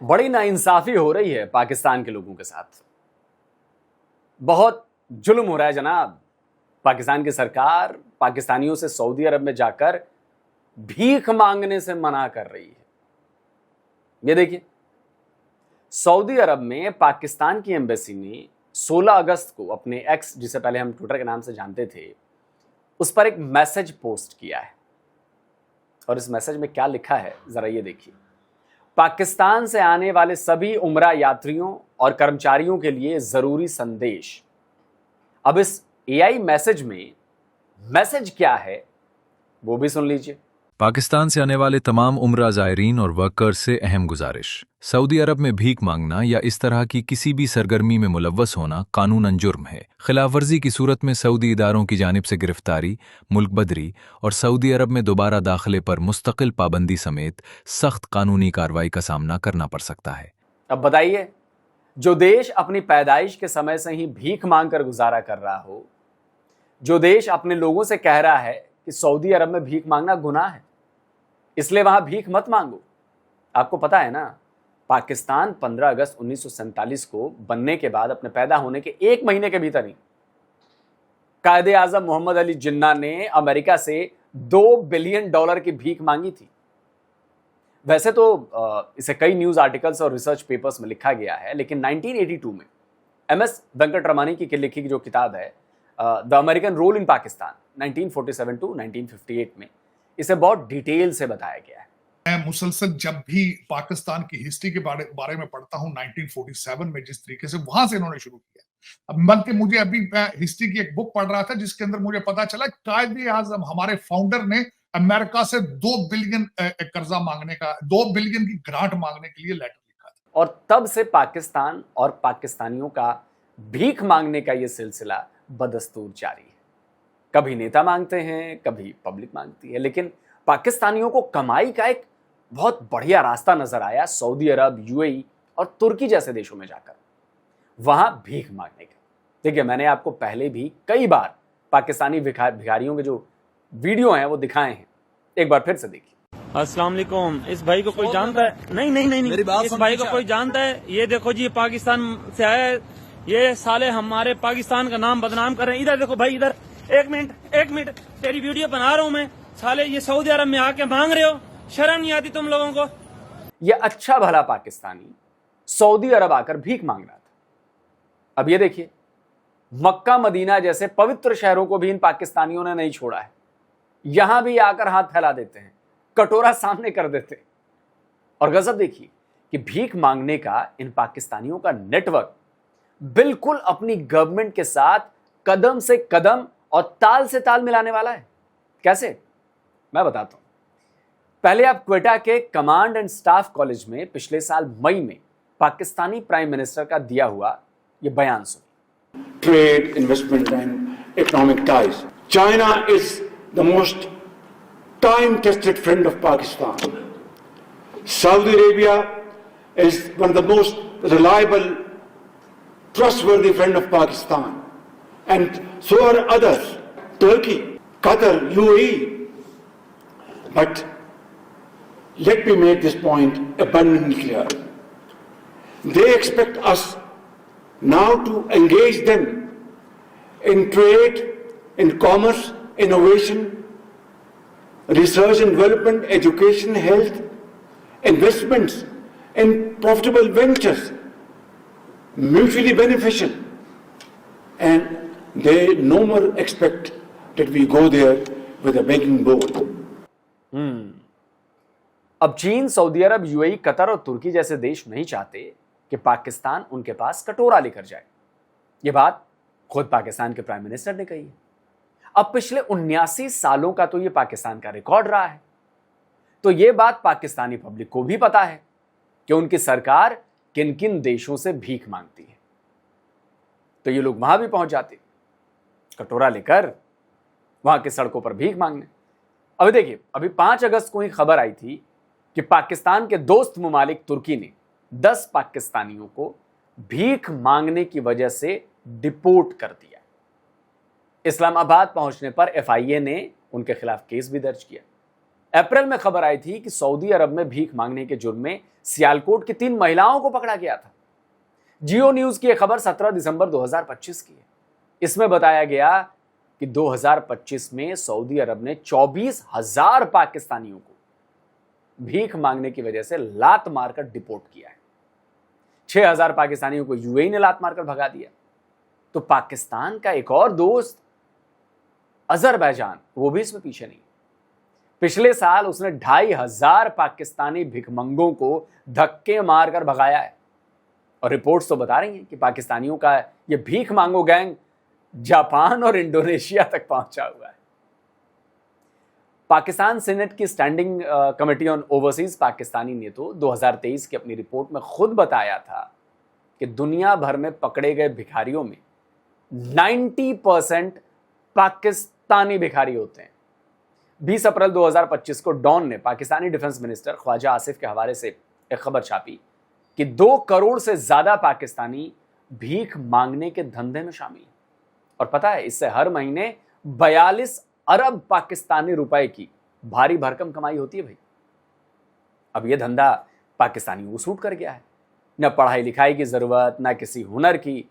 बड़ी नाइंसाफी हो रही है पाकिस्तान के लोगों के साथ। बहुत जुल्म हो रहा है जनाब। पाकिस्तान की सरकार पाकिस्तानियों से सऊदी अरब में जाकर भीख मांगने से मना कर रही है। ये देखिए, सऊदी अरब में पाकिस्तान की एम्बेसी ने 16 अगस्त को अपने एक्स, जिसे पहले हम ट्विटर के नाम से जानते थे, उस पर एक मैसेज पोस्ट किया है। और इस मैसेज में क्या लिखा है जरा ये देखिए। पाकिस्तान से आने वाले सभी उम्रा यात्रियों और कर्मचारियों के लिए जरूरी संदेश। अब इस एआई मैसेज में मैसेज क्या है वो भी सुन लीजिए। पाकिस्तान से आने वाले तमाम उम्रा ज़ायरीन और वर्कर्स से अहम गुजारिश। सऊदी अरब में भीख मांगना या इस तरह की किसी भी सरगर्मी में मुलव्वस होना कानूनन जुर्म है। खिलाफ वर्जी की सूरत में सऊदी इदारों की जानिब से गिरफ्तारी, मुल्क बदरी और सऊदी अरब में दोबारा दाखिले पर मुस्तकिल पाबंदी समेत सख्त कानूनी कार्रवाई का सामना करना पड़ सकता है। अब बताइए, जो देश अपनी पैदाइश के समय से ही भीख मांग कर गुजारा कर रहा हो, जो देश अपने लोगों से कह रहा है कि सऊदी अरब में भीख मांगना गुनाह है, इसलिए वहां भीख मत मांगो। आपको पता है ना, पाकिस्तान 15 अगस्त 1947 को बनने के बाद अपने पैदा होने के 1 महीने के भीतर ही कायदे आजम मोहम्मद अली जिन्ना ने अमेरिका से $2 बिलियन की भीख मांगी थी। वैसे तो इसे कई न्यूज आर्टिकल्स और रिसर्च पेपर्स में लिखा गया है, लेकिन 1982 में एमएस वेंकटरमणी की लिखी जो किताब है the American role in Pakistan 1947 to 1958 में इसे बहुत डिटेल से बताया गया है। मैं मुसलसल जब भी पाकिस्तान की हिस्ट्री के बारे में पढ़ता हूं 1947 में जिस तरीके से वहां से इन्होंने शुरू किया। अब बल्कि मुझे अभी हिस्ट्री की एक बुक पढ़ रहा था जिसके अंदर मुझे पता चला कायदे आजम हमारे फाउंडर ने अमेरिका से 2 बिलियन कर्जा मांगने का, 2 बिलियन की ग्रांट मांगने के लिए लेटर लिखा था। और तब से पाकिस्तान और पाकिस्तानियों का भीख मांगने का यह सिलसिला बदस्तूर जारी है। कभी नेता मांगते हैं, कभी पब्लिक मांगती है, लेकिन पाकिस्तानियों को कमाई का एक बहुत बढ़िया रास्ता नजर आया सऊदी अरब, यूएई और तुर्की जैसे देशों में जाकर वहां भीख मांगने का। देखिए, मैंने आपको पहले भी कई बार पाकिस्तानी भिखारियों के जो वीडियो हैं वो दिखाए हैं, एक बार फिर से देखिए। अस्सलाम वालेकुम। इस भाई को कोई जानता है? नहीं नहीं नहीं, नहीं। इस भाई को कोई जानता है? ये देखो जी, पाकिस्तान से आया है, ये साले हमारे पाकिस्तान का नाम बदनाम कर रहे हैं। इधर देखो भाई, इधर एक मिनट तेरी वीडियो बना रहा हूं मैं। साले ये सऊदी अरब में आके मांग रहे हो, शर्म नहीं आती तुम लोगों को? ये अच्छा भला पाकिस्तानी सऊदी अरब आकर भीख मांग रहा था। अब ये देखिए, मक्का मदीना जैसे पवित्र शहरों को भी इन पाकिस्तानियों ने नहीं छोड़ा है। यहां भी आकर हाथ फैला देते हैं, कटोरा सामने कर देते हैं। और गजब देखिए कि भीख मांगने का इन पाकिस्तानियों का नेटवर्क बिल्कुल अपनी गवर्नमेंट के साथ कदम से कदम और ताल से ताल मिलाने वाला है। कैसे? मैं बताता हूं। पहले आप क्वेटा के कमांड एंड स्टाफ कॉलेज में पिछले साल मई में पाकिस्तानी प्राइम मिनिस्टर का दिया हुआ यह बयान सुनिए। Trade, investment and economic ties. China is the most time-tested friend of Pakistan. Saudi Arabia is one of the most reliable, trustworthy friend of Pakistan. And so are others, Turkey, Qatar, UAE. But let me make this point abundantly clear. They expect us now to engage them in trade, in commerce, innovation, research and development, education, health, investments, in profitable ventures, mutually beneficial. And they no more expect that we go there with a begging bowl. अब चीन, Saudi अरब, UAE, Qatar और तुर्की जैसे देश नहीं चाहते कि पाकिस्तान उनके पास कटोरा लेकर जाए। यह बात खुद पाकिस्तान के प्राइम मिनिस्टर ने कही है। अब पिछले 79 सालों का तो यह पाकिस्तान का रिकॉर्ड रहा है, तो यह बात पाकिस्तानी पब्लिक को भी पता है कि उनकी सरकार किन किन देशों से भीख मांगती है। तो ये लोग वहां भी पहुंच जाते कटोरा लेकर, वहां की सड़कों पर भीख मांगने। अभी देखिए, अभी 5 अगस्त को ही खबर आई थी कि पाकिस्तान के दोस्त मुमालिक तुर्की ने 10 पाकिस्तानियों को भीख मांगने की वजह से डिपोर्ट कर दिया। इस्लामाबाद पहुंचने पर एफआईए ने उनके खिलाफ केस भी दर्ज किया। अप्रैल में खबर आई थी कि सऊदी अरब में भीख मांगने के जुर्म में सियालकोट की 3 महिलाओं को पकड़ा गया था। जियो न्यूज की यह खबर 17 दिसंबर 2025 की है। इसमें बताया गया कि 2025 में सऊदी अरब ने 24,000 पाकिस्तानियों को भीख मांगने की वजह से लात मारकर डिपोर्ट किया है। 6,000 पाकिस्तानियों को यूएई ने लात मारकर भगा दिया। तो पाकिस्तान का एक और दोस्त अजरबैजान, वो भी इसमें पीछे नहीं। पिछले साल उसने 2,500 पाकिस्तानी भिखमंगों को धक्के मारकर भगाया है। और रिपोर्ट्स तो बता रही हैं कि पाकिस्तानियों का ये भीख मांगो गैंग जापान और इंडोनेशिया तक पहुंचा हुआ है। पाकिस्तान सीनेट की standing committee on overseas Pakistani ने तो 2023 की अपनी रिपोर्ट में खुद बताया था कि दुनिया भर में पकड़े गए भिखारियों में 90% पाकिस्तानी भिखारी होते हैं। 20 अप्रैल 2025 को डॉन ने पाकिस्तानी डिफेंस मिनिस्टर ख्वाजा आसिफ के हवाले से एक खबर छापी कि 2 करोड़ से ज्यादा पाकिस्तानी भीख मांगने के धंधे में शामिल हैं। और पता है, इससे हर महीने 42 अरब पाकिस्तानी रुपए की भारी भरकम कमाई होती है भाई। अब यह धंधा पाकिस्तानियों को सूट कर गया है। न पढ़ाई लिखाई की जरूरत, न किसी हुनर की,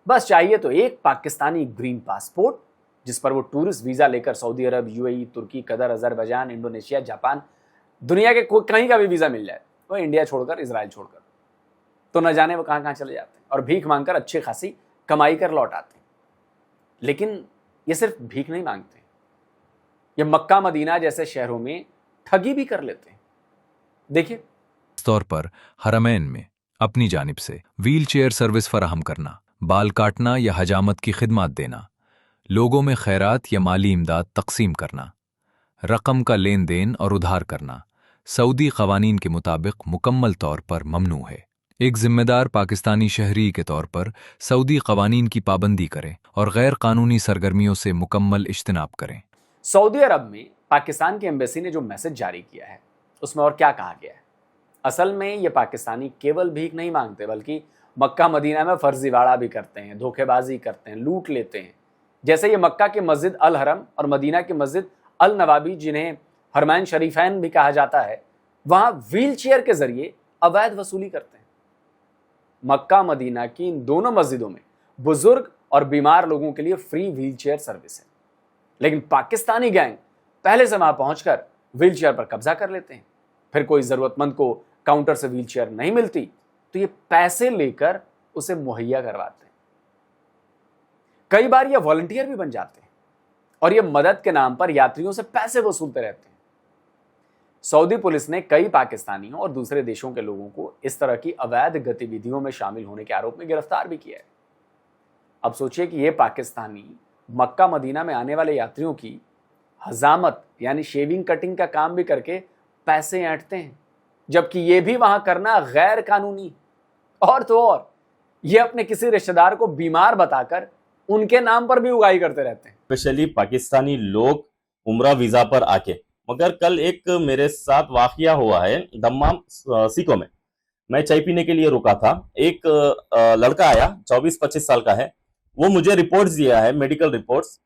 बस चाहिए तो एक पाकिस्तानी ग्रीन पासपोर्ट जिस पर वो टूरिस्ट वीजा लेकर सऊदी अरब, यूएई, तुर्की, कतर, अजरबैजान, इंडोनेशिया, जापान, दुनिया के कहीं का भी वीजा मिल जाए, वो इंडिया छोड़कर, इजराइल छोड़कर, तो न जाने वो कहां कहां चले जाते हैं और भीख मांगकर अच्छी खासी कमाई कर लौट आते हैं। लेकिन ये सिर्फ भीख नहीं मांगते, ये मक्का मदीना जैसे शहरों में ठगी भी कर लेते हैं। देखिए, तौर पर हरमैन में अपनी जानिब से व्हील चेयर सर्विस फराहम करना, बाल काटना या हजामत की खिदमत देना, लोगों में खैरात या माली इमदाद तकसीम करना, रकम का लेन देन और उधार करना सऊदी कवानीन के मुताबिक मुकम्मल तौर पर ममनू है। एक जिम्मेदार पाकिस्तानी शहरी के तौर पर सऊदी कवानीन की पाबंदी करें और गैर कानूनी सरगर्मियों से मुकम्मल इज्तनाब करें। सऊदी अरब में पाकिस्तान की एम्बेसी ने जो मैसेज जारी किया है उसमें और क्या कहा गया है? असल में ये पाकिस्तानी केवल भीख नहीं मांगते बल्कि मक्का मदीना में फर्जीवाड़ा भी करते हैं, धोखेबाजी करते हैं, लूट लेते हैं। जैसे ये मक्का की मस्जिद अल हरम और मदीना की मस्जिद अल नवाबी, जिन्हें हरमैन शरीफैन भी कहा जाता है, वहां व्हील चेयर के जरिए अवैध वसूली करते हैं। मक्का मदीना की इन दोनों मस्जिदों में बुजुर्ग और बीमार लोगों के लिए फ्री व्हील चेयर सर्विस है। लेकिन पाकिस्तानी गैंग पहले से वहां पहुंचकर व्हील चेयर पर कब्जा कर लेते हैं। फिर कोई जरूरतमंद को काउंटर से व्हील चेयर नहीं मिलती तो ये पैसे लेकर उसे मुहैया करवाते हैं। कई बार ये वॉलंटियर भी बन जाते हैं और ये मदद के नाम पर यात्रियों से पैसे वसूलते रहते हैं। सऊदी पुलिस ने कई पाकिस्तानियों और दूसरे देशों के लोगों को इस तरह की अवैध गतिविधियों में शामिल होने के आरोप में गिरफ्तार भी किया है। अब सोचिए कि ये पाकिस्तानी मक्का मदीना में आने वाले यात्रियों की हजामत यानी शेविंग कटिंग का काम भी करके पैसे ऐंठते हैं, जबकि ये भी वहां करना गैर कानूनी। और तो और ये अपने किसी रिश्तेदार को बीमार बताकर उनके नाम पर भी उगाही करते रहते हैं। स्पेशली पाकिस्तानी लोग उम्रा वीजा पर आके, मगर कल एक मेरे साथ वाकया हुआ है दम्माम सीको में। मैं चाय पीने के लिए रुका था, एक लड़का आया 24-25 साल का है। वो मुझे रिपोर्ट्स दिया है, मेडिकल रिपोर्ट्स,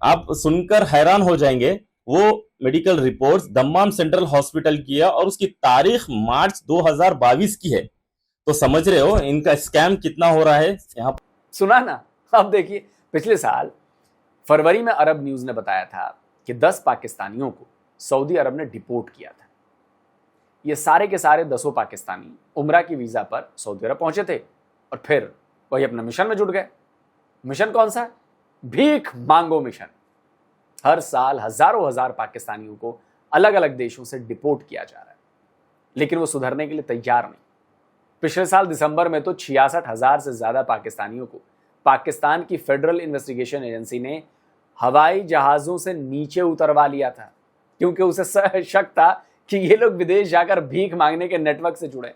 आप सुनकर हैरान हो जाएंगे। वो medical reports Dammam central hospital की है और उसकी तारीख मार्च 2022 की है। तो समझ रहे हो इनका स्कैम कितना हो रहा है यहाँ। सुना ना? अब देखिए, पिछले साल फरवरी में अरब न्यूज ने बताया था कि 10 पाकिस्तानियों को सऊदी अरब ने डिपोर्ट किया था। ये सारे के सारे 10 पाकिस्तानी उम्रा की वीजा पर सऊदी अरब पहुंचे थे और फिर वही अपने मिशन में जुट गए। मिशन कौन सा? भीख मांगो मिशन। हर साल हजारों हजार पाकिस्तानियों को अलग अलग देशों से डिपोर्ट किया जा रहा है, लेकिन वो सुधरने के लिए तैयार नहीं। पिछले साल दिसंबर में तो 66,000 से ज्यादा पाकिस्तानियों को पाकिस्तान की फेडरल इन्वेस्टिगेशन एजेंसी ने हवाई जहाजों से नीचे उतरवा लिया था, क्योंकि उसे शक था कि ये लोग विदेश जाकर भीख मांगने के नेटवर्क से जुड़े।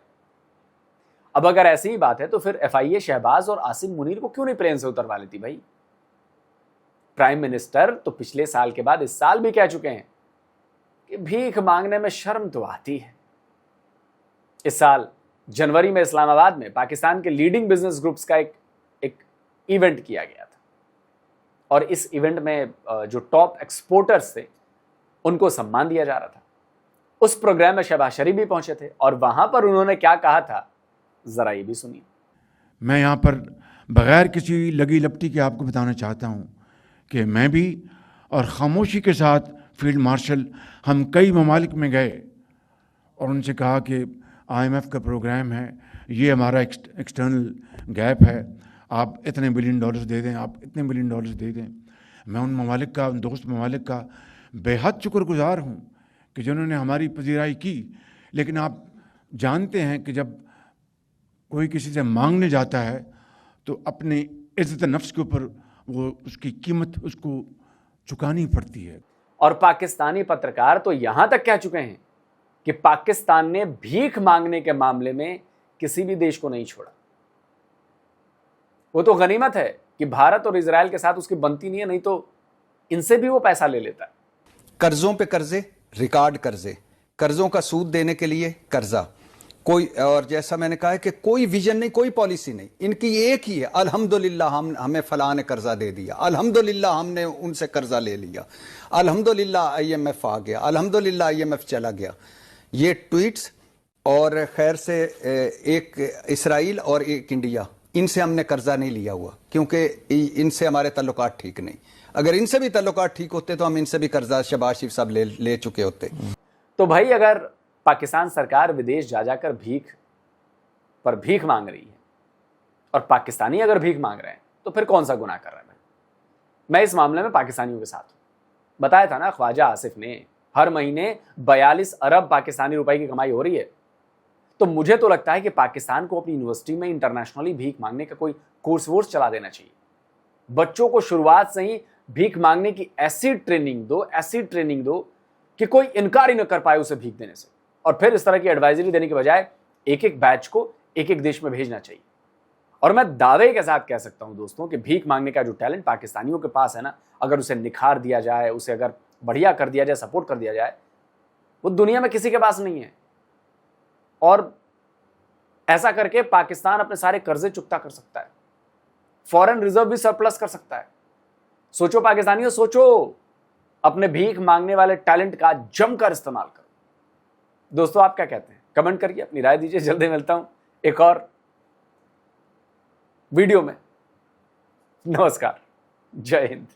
अब अगर ऐसी ही बात है तो फिर FIA शहबाज और आसिम मुनीर को क्यों नहीं प्लेन से उतरवा लेती भाई? प्राइम मिनिस्टर तो पिछले साल के बाद इस साल भी कह चुके हैं कि भीख मांगने में शर्म तो आती है। इस साल जनवरी में इस्लामाबाद में पाकिस्तान के लीडिंग बिजनेस ग्रुप्स का एक इवेंट किया गया था और इस इवेंट में जो टॉप एक्सपोर्टर्स थे उनको सम्मान दिया जा रहा था। उस प्रोग्राम में शहबाज शरीफ भी पहुंचे थे और वहां पर उन्होंने क्या कहा था, जरा ये भी सुनिए। मैं यहाँ पर बगैर किसी लगी लपटी के आपको बताना चाहता हूँ कि मैं भी और खामोशी के साथ फील्ड मार्शल हम कई ममालिक में गए और उनसे कहा कि IMF का प्रोग्राम है, ये हमारा एक्सटर्नल गैप है, आप इतने बिलियन डॉलर्स दे दें, आप इतने बिलियन डॉलर्स दे दें। मैं उन ममालिक का, उन दोस्त ममालिक का बेहद शुक्रगुजार हूँ कि जिन्होंने हमारी पजीराई की। लेकिन आप जानते हैं कि जब कोई किसी से मांगने जाता है तो अपनी इज्जत नफ्स के ऊपर वो उसकी कीमत उसको चुकानी पड़ती है। और पाकिस्तानी पत्रकार तो यहां तक कह चुके हैं कि पाकिस्तान ने भीख मांगने के मामले में किसी भी देश को नहीं छोड़ा। वो तो गनीमत है कि भारत और इजराइल के साथ उसकी बनती नहीं है, नहीं तो इनसे भी वो पैसा ले लेता है। कर्जों पे कर्जे, रिकॉर्ड कर्जे, कर्जों का सूद देने के लिए कर्जा, कोई, और जैसा मैंने कहा है कि कोई विजन नहीं, कोई पॉलिसी नहीं, इनकी एक ही है, अल्हम्दुलिल्लाह हमें फलां ने कर्जा दे दिया, अल्हम्दुलिल्लाह हमने उनसे कर्जा ले लिया, अल्हम्दुलिल्लाह IMF आ गया, अल्हम्दुलिल्लाह IMF चला गया। ये ट्वीट्स और खैर से एक इसराइल और एक इंडिया, इनसे हमने कर्जा नहीं लिया हुआ क्योंकि इनसे हमारे ताल्लुकात ठीक नहीं। अगर इनसे भी ताल्लुकात ठीक होते तो हम इनसे भी कर्जा शहबाज शरीफ साहब ले चुके होते। तो भाई अगर पाकिस्तान सरकार विदेश जा जाकर भीख मांग रही है और पाकिस्तानी अगर भीख मांग रहे हैं तो फिर कौन सा गुनाह कर रहे हैं? मैं इस मामले में पाकिस्तानियों के साथ हूं। बताया था ना ख्वाजा आसिफ ने, हर महीने 42 अरब पाकिस्तानी रुपए की कमाई हो रही है। तो मुझे तो लगता है कि पाकिस्तान को अपनी यूनिवर्सिटी में इंटरनेशनली भीख मांगने का कोई कोर्स वोर्स चला देना चाहिए। बच्चों को शुरुआत से ही भीख मांगने की ऐसी ट्रेनिंग दो कि कोई इनकार ही न कर पाए उसे भीख देने से। और फिर इस तरह की एडवाइजरी देने के बजाय एक एक बैच को एक एक देश में भेजना चाहिए। और मैं दावे के साथ कह सकता हूं दोस्तों कि भीख मांगने का जो टैलेंट पाकिस्तानियों के पास है ना, अगर उसे निखार दिया जाए, उसे अगर बढ़िया कर दिया जाए, सपोर्ट कर दिया जाए, वो दुनिया में किसी के पास नहीं है। और ऐसा करके पाकिस्तान अपने सारे कर्जे चुकता कर सकता है, फॉरेन रिजर्व भी सरप्लस कर सकता है। सोचो पाकिस्तानियों, सोचो, अपने भीख मांगने वाले टैलेंट का जमकर इस्तेमाल करो। दोस्तों आप क्या कहते हैं? कमेंट करिए, अपनी राय दीजिए। जल्दी मिलता हूं एक और वीडियो में। नमस्कार, जय हिंद।